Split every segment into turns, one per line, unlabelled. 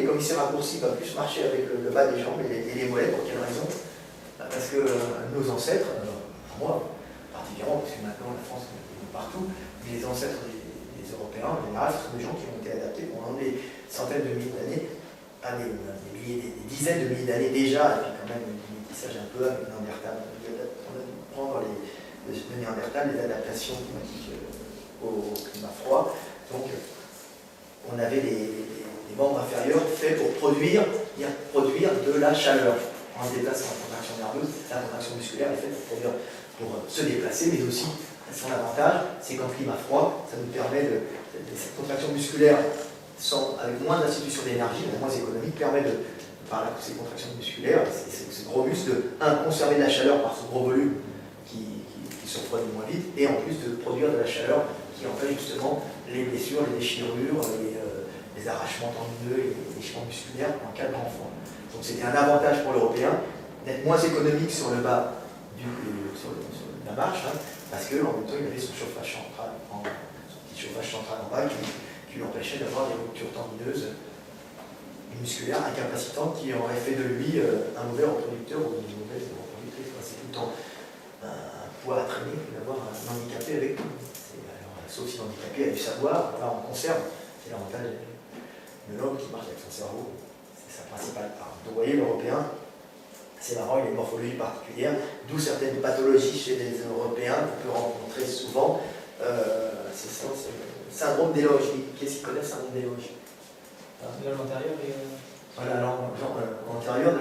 comme il s'est raccourci, va plus marcher avec le bas des jambes et les mollets. Pour quelle raison? Parce que nos ancêtres, moi particulièrement, parce que maintenant la France est partout, mais les ancêtres des Européens, en général, ce sont des gens qui ont été adaptés pendant des centaines de milliers d'années, des dizaines de milliers d'années déjà, et puis quand même du métissage un peu avec Néandertal. On a dû prendre les Néandertal, les adaptations climatiques au climat froid. Donc, on avait les membres inférieurs faits pour produire de la chaleur en se déplaçant. La contraction nerveuse, la contraction musculaire est faite pour se déplacer, mais aussi, son avantage, c'est qu'en climat froid, ça nous permet cette contraction musculaire avec moins d'institutions d'énergie, moins économique, permet par ces contractions musculaires, ces gros muscles, conserver de la chaleur par ce gros volume qui se refroidit moins vite, et en plus de produire de la chaleur qui empêche justement les blessures, les déchirures, les arrachements tendineux, les déchirements musculaires en cas de grand froid. Donc c'était un avantage pour l'Européen d'être moins économique sur le bas sur la marche, parce qu'en même temps il avait son chauffage central, son petit chauffage central en bas qui l'empêchait d'avoir des ruptures tendineuses et musculaires incapacitantes qui auraient fait de lui un mauvais reproducteur ou une mauvaise reproductrice. C'est tout le temps un poids à traîner que d'avoir un handicapé avec nous. Sauf si l'handicapé a du savoir, là on conserve, c'est l'avantage de l'homme qui marche avec son cerveau, c'est sa principale arme. Donc vous voyez, l'Européen, c'est marrant, il a une morphologie particulière, d'où certaines pathologies chez les Européens qu'on peut rencontrer souvent. C'est ça, c'est le syndrome d'éloge. Qu'est-ce qu'ils connaissent, syndrome d'éloge?
L'âge antérieur et...
Voilà, l'antérieur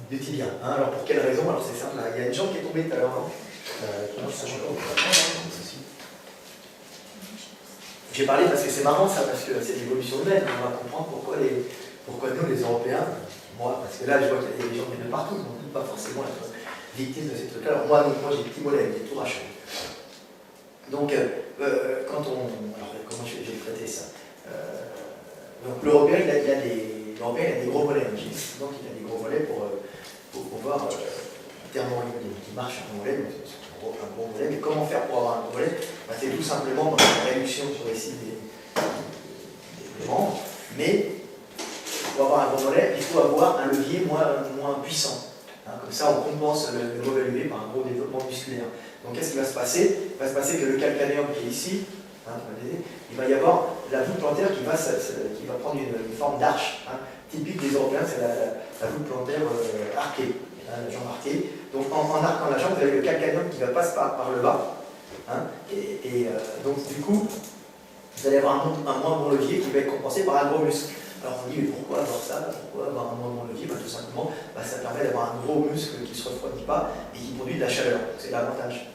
du tibia. Alors pour quelle raison? Alors c'est simple, il y a une jambe qui est tombée tout à l'heure, non? J'ai parlé parce que c'est marrant ça, parce que c'est l'évolution humaine, on va comprendre pourquoi nous les Européens, moi, parce que là je vois qu'il y a des gens qui viennent de partout, donc pas forcément être victimes de ces trucs-là. Alors moi j'ai des petits mollets, j'ai tout racheté. Donc comment j'ai traité ça? Donc l'Européen il a des gros mollets, donc il a des gros mollets pour pouvoir qui marche un mollet, donc c'est un gros mollet. Mais comment faire pour avoir un gros mollet? C'est tout simplement dans une réduction sur les sites des membres, mais pour avoir un gros mollet, il faut avoir un levier moins puissant. Comme ça, on compense le mauvais levier par un gros développement musculaire. Donc qu'est-ce qui va se passer? Il va se passer que le calcanéum qui est ici, il va y avoir la voûte plantaire qui va prendre une forme d'arche. Typique des Européens, c'est la voûte plantaire arquée. La jambe arquée. Donc en arquant la jambe, vous avez le calcanéum qui va passer par le bas. Donc du coup, vous allez avoir un moins bon levier qui va être compensé par un gros muscle. Alors on dit, mais pourquoi avoir ça? Pourquoi avoir un moins bon levier? Tout simplement, ça permet d'avoir un gros muscle qui ne se refroidit pas et qui produit de la chaleur. C'est l'avantage.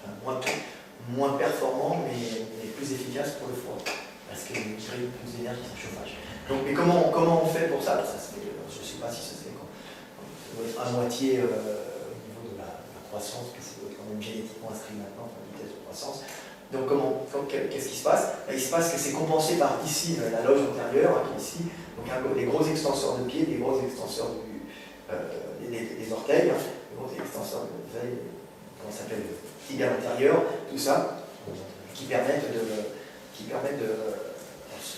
Moins performant, mais plus efficace pour le froid. Parce qu'il crée plus d'énergie sur le chauffage. Donc, mais comment on fait pour ça? Je ne sais pas si ça se fait à moitié au niveau de la croissance, que c'est quand même génétiquement inscrit maintenant, la vitesse de croissance. Donc qu'est-ce qui se passe? Il se passe que c'est compensé par ici la loge antérieure, qui est ici, donc des gros extenseurs de pied, des gros extenseurs des orteils, des gros extenseurs vous savez, comment ça s'appelle, le tibia antérieur, tout ça, qui permettent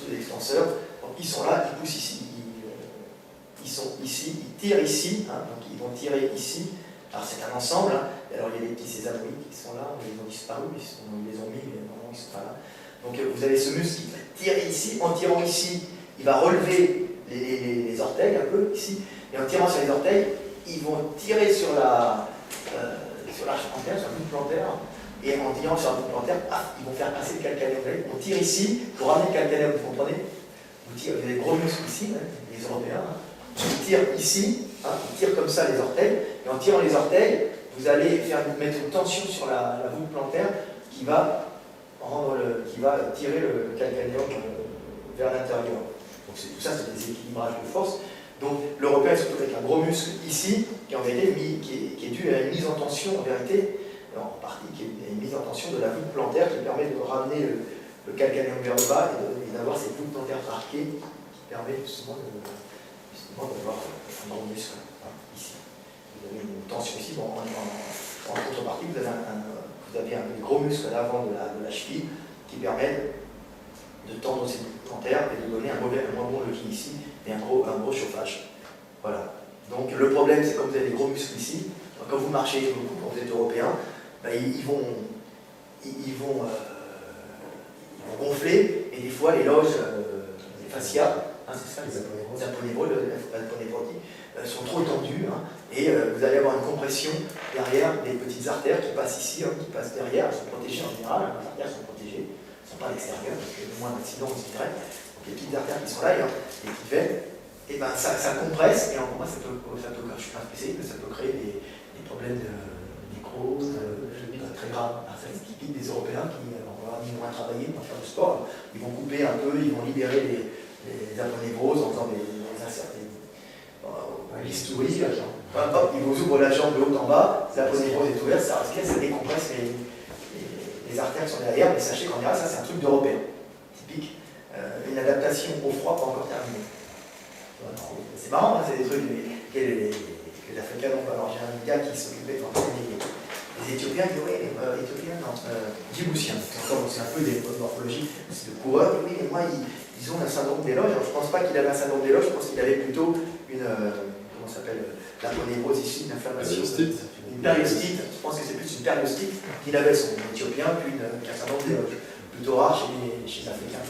les extenseurs, donc ils sont là, ils poussent ici. Ils sont ici, ils tirent ici, donc ils vont tirer ici. Alors c'est un ensemble, alors il y a des petits sésamoïdes qui sont là, ils ont disparu, ils les ont mis, mais normalement ils ne sont pas là. Donc vous avez ce muscle qui va tirer ici, en tirant ici, il va relever les orteils un peu ici, et en tirant sur les orteils, ils vont tirer sur l'arche plantaire, sur la voûte plantaire, et en tirant sur la voûte plantaire, ils vont faire passer le calcanéum. On tire ici pour ramener le calcanéum, vous comprenez? Vous avez des gros muscles ici, les Européens. On tire ici, on tire comme ça les orteils, et en tirant les orteils, vous allez mettre une tension sur la voûte plantaire qui va tirer le calcanéum vers l'intérieur. Donc tout ça, c'est des équilibrages de force. Donc l'Européen se retrouve avec un gros muscle ici, qui en vérité qui est dû à une mise en tension, en vérité, en partie, qui est une mise en tension de la voûte plantaire qui permet de ramener le calcanéum vers le bas et d'avoir cette voûte plantaire arquée qui permet justement d'avoir un gros muscle ici. Vous avez une tension ici, en contrepartie, vous avez un gros muscle à l'avant de la cheville qui permet de tendre ses bouts en terre et de donner un moins bon levier ici et un gros chauffage. Voilà. Donc le problème, c'est comme vous avez des gros muscles ici, quand vous marchez beaucoup, quand vous êtes européen, ben, ils vont gonfler et des fois les loges, les fascias, hein, c'est ça, les aponevroses, sont trop tendues et vous allez avoir une compression derrière des petites artères qui passent ici, qui passent derrière, elles sont protégées en général, les artères sont protégées, elles ne sont pas à l'extérieur, parce que le moins d'accident on se dirait. Donc les petites artères qui sont là, les petites veines, et ben ça compresse et en moi ça peut, je suis pas spécialiste, mais ça peut créer des problèmes de nécrose très graves. C'est typique des Européens qui vont avoir ni moins travaillé pour faire du sport. Ils vont couper un peu, ils vont libérer les aponevroses en faisant des inserts. L'historie, hop, ils vous ouvrent la jambe de haut en bas, l'aponevrose est ouverte, ça décompresse les artères qui sont derrière, mais sachez qu'en général, ça c'est un truc d'Européen, typique. Une adaptation au froid pas encore terminée. C'est marrant, c'est des trucs que les Africains n'ont pas. Alors j'ai un gars qui s'occupait d'entraîner les Éthiopiens, il dit oui, Éthiopiens, non, Djiboutiens, c'est un peu des morphologies de coureurs, oui, mais moi, ils ont un syndrome des loges. Je ne pense pas qu'il avait un syndrome des loges, je pense qu'il avait plutôt une, comment ça s'appelle, l'aponévrose ici, une inflammation. Une périostite, je pense que c'est plus une périostite qu'il avait son Éthiopien qu'un syndrome des loges. Plutôt rare chez les Africains.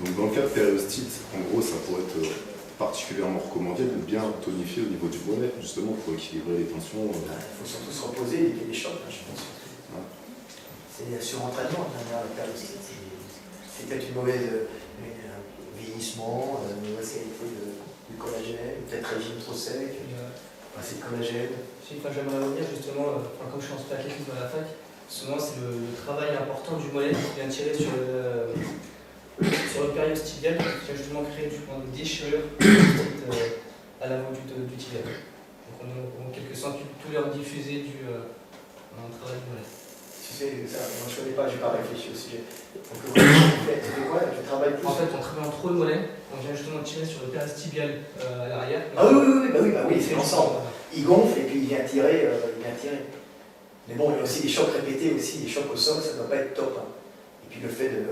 Donc dans le cas de périostite, en gros, ça pourrait être particulièrement recommandé de bien tonifier au niveau du mollet, justement pour équilibrer les tensions.
Il faut surtout se reposer, éviter les chocs, je pense. Ouais. C'est surentraînement, la périostite. C'est peut-être une mauvaise vieillissement, une mauvaise qualité du collagène, peut-être régime trop sec, pas assez de collagène.
J'aimerais revenir justement, comme je suis en spécialisme à la fac, souvent c'est le travail important du mollet qui vient tirer sur le périostibial, qui a justement créé des déchirures à l'avant du tibia. Donc on a en quelque sorte tout leur diffusé dans le travail du mollet.
Tu sais, ça, moi je ne connais pas, je n'ai pas réfléchi au sujet. Donc tu fais quoi? Tu travailles plus?
En fait, en travaillant trop le mollet, on vient justement tirer sur le périostibial à l'arrière.
Ah oui, c'est l'ensemble. Il gonfle et puis il vient tirer. Mais bon, il y a aussi des chocs répétés, aussi, des chocs au sol, ça ne doit pas être top. Et puis le fait de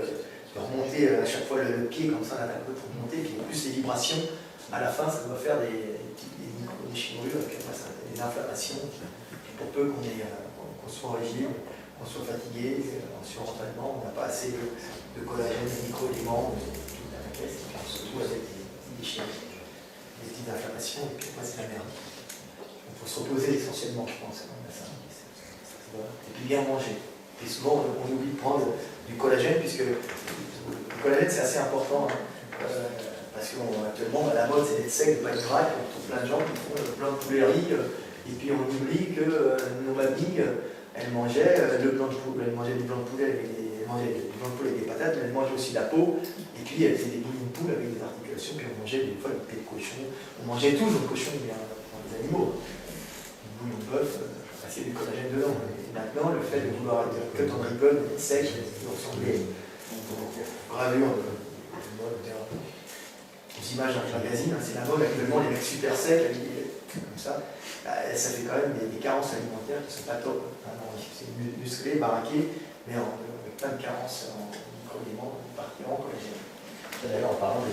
remonter à chaque fois le pied, comme ça, on a un peu pour remonter, puis en plus les vibrations, à la fin, ça doit faire des micro-déchirures, des inflammations, pour peu qu'on soit en régime, qu'on soit fatigué, en surentraînement, on n'a pas assez de collagène, de micro-éléments, toute la caisse, et puis surtout avec des petits déchirures, des petites inflammations, et puis après c'est la merde. Il faut se reposer essentiellement, je pense, et puis bien manger. Et souvent, on oublie de prendre du collagène, puisque le collagène, c'est assez important, parce qu'actuellement, la mode, c'est d'être sec, de pas être gras, on trouve plein de gens qui font plein de pouleries, et puis on oublie que nos mamies, elles mangeaient du blanc de poulet, elles mangeaient du blanc de poulet avec des patates, mais elles mangeaient aussi la peau, et puis elles faisaient des bouillons de poule avec des articulations, puis on mangeait des fois des pieds de cochon, on mangeait toujours le cochon, mais dans les animaux, du bouillon de bœuf, c'est du collagène dedans. Et maintenant, le fait de vouloir être cut en ribbon, sec, qui ressemblait aux gravures aux images d'un magazine, c'est la mode actuellement, les mecs super secs, comme ça fait quand même des carences alimentaires qui ne sont pas top. C'est musclé, baraqué, mais avec plein de carences en micro-éléments, particulièrement collagène.
D'ailleurs, en parlant